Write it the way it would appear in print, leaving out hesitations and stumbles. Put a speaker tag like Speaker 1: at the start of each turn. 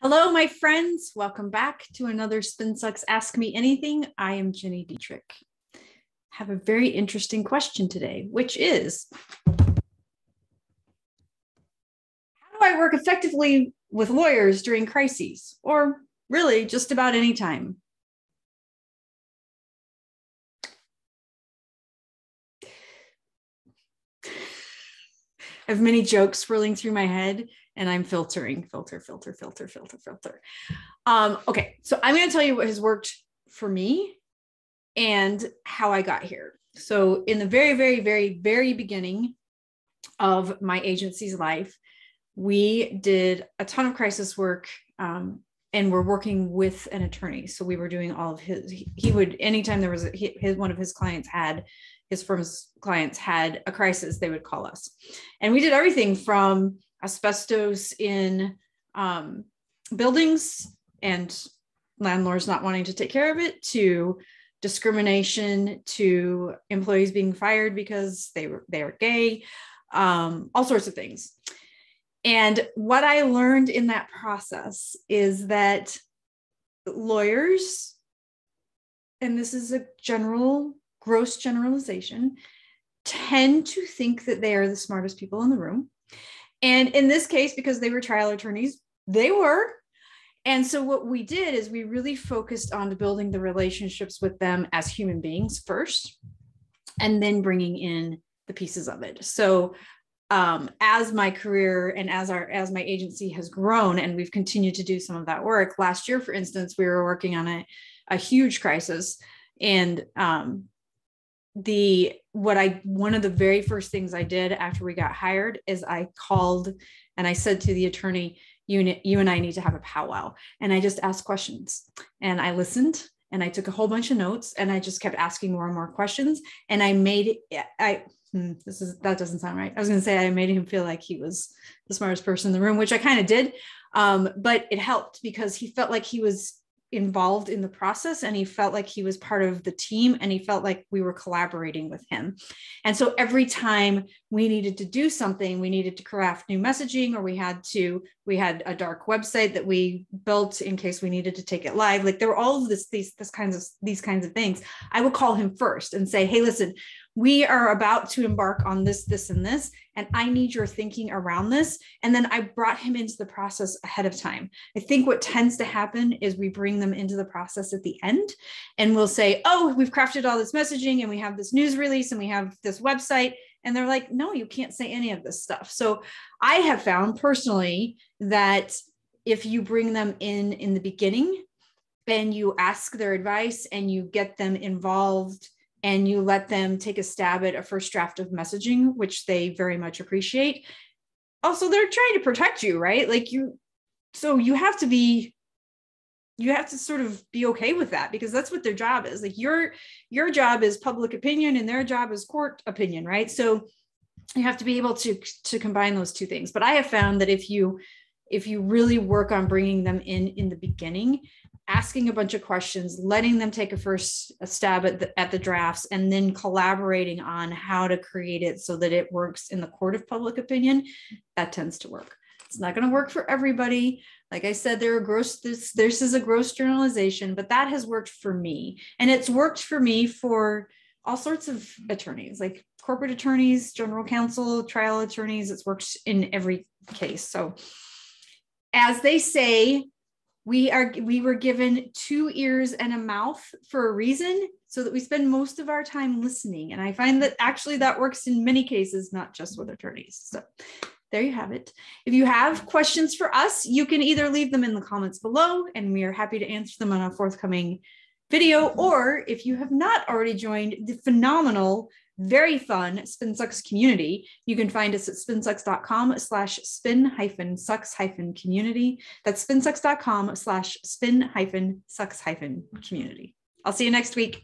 Speaker 1: Hello, my friends. Welcome back to another Spin Sucks Ask Me Anything. I am Gini Dietrich. Have a very interesting question today, which is, how do I work effectively with lawyers during crises, or really just about any time? I have many jokes swirling through my head, and I'm filtering, filter. Okay, so I'm going to tell you what has worked for me and how I got here. So in the very beginning of my agency's life, we did a ton of crisis work, and we're working with an attorney. So we were doing all of he would, anytime there was one of his clients had, his firm's clients had a crisis, they would call us. And we did everything from asbestos in buildings and landlords not wanting to take care of it, to discrimination, to employees being fired because they were gay, all sorts of things. And what I learned in that process is that lawyers, and this is a gross generalization, tend to think that they are the smartest people in the room. And in this case, because they were trial attorneys, they were. And so what we did is we really focused on building the relationships with them as human beings first, and then bringing in the pieces of it. So as my career and as my agency has grown, and we've continued to do some of that work. Last year, for instance, we were working on a huge crisis, and one of the very first things I did after we got hired is I called and I said to the attorney, you and I need to have a powwow. And I just asked questions, and I listened, and I took a whole bunch of notes, and I just kept asking more and more questions. And that doesn't sound right. I was going to say I made him feel like he was the smartest person in the room, which I kind of did. But it helped because he felt like he was involved in the process, and he felt like he was part of the team, and he felt like we were collaborating with him. And so every time we needed to do something, we needed to craft new messaging, or we had a dark website that we built in case we needed to take it live. Like there were all of these kinds of things. I would call him first and say, hey, listen, we are about to embark on this, and this, and I need your thinking around this. And then I brought him into the process ahead of time. I think what tends to happen is we bring them into the process at the end, and we'll say, oh, we've crafted all this messaging, and we have this news release, and we have this website. And they're like, no, you can't say any of this stuff. So I have found personally that if you bring them in the beginning, and you ask their advice, and you get them involved, and you let them take a stab at a first draft of messaging, which they very much appreciate. Also, they're trying to protect you, right? So you have to sort of be okay with that, because that's what their job is. Like your job is public opinion, and their job is court opinion, right? So you have to be able to combine those two things. But I have found that if you really work on bringing them in the beginning, asking a bunch of questions, letting them take a stab at the drafts, and then collaborating on how to create it so that it works in the court of public opinion, that tends to work. It's not going to work for everybody. Like I said, this is a gross generalization, but that has worked for me. And it's worked for me for all sorts of attorneys, like corporate attorneys, general counsel, trial attorneys. It's worked in every case. So as they say, we were given 2 ears and a mouth for a reason, so that we spend most of our time listening. And I find that actually that works in many cases, not just with attorneys. So there you have it. If you have questions for us, you can either leave them in the comments below, and we are happy to answer them on a forthcoming video. Or if you have not already joined the phenomenal, very fun Spin Sucks community, you can find us at spinsucks.com/spin-sucks-community. That's spinsucks.com/spin-sucks-community. I'll see you next week.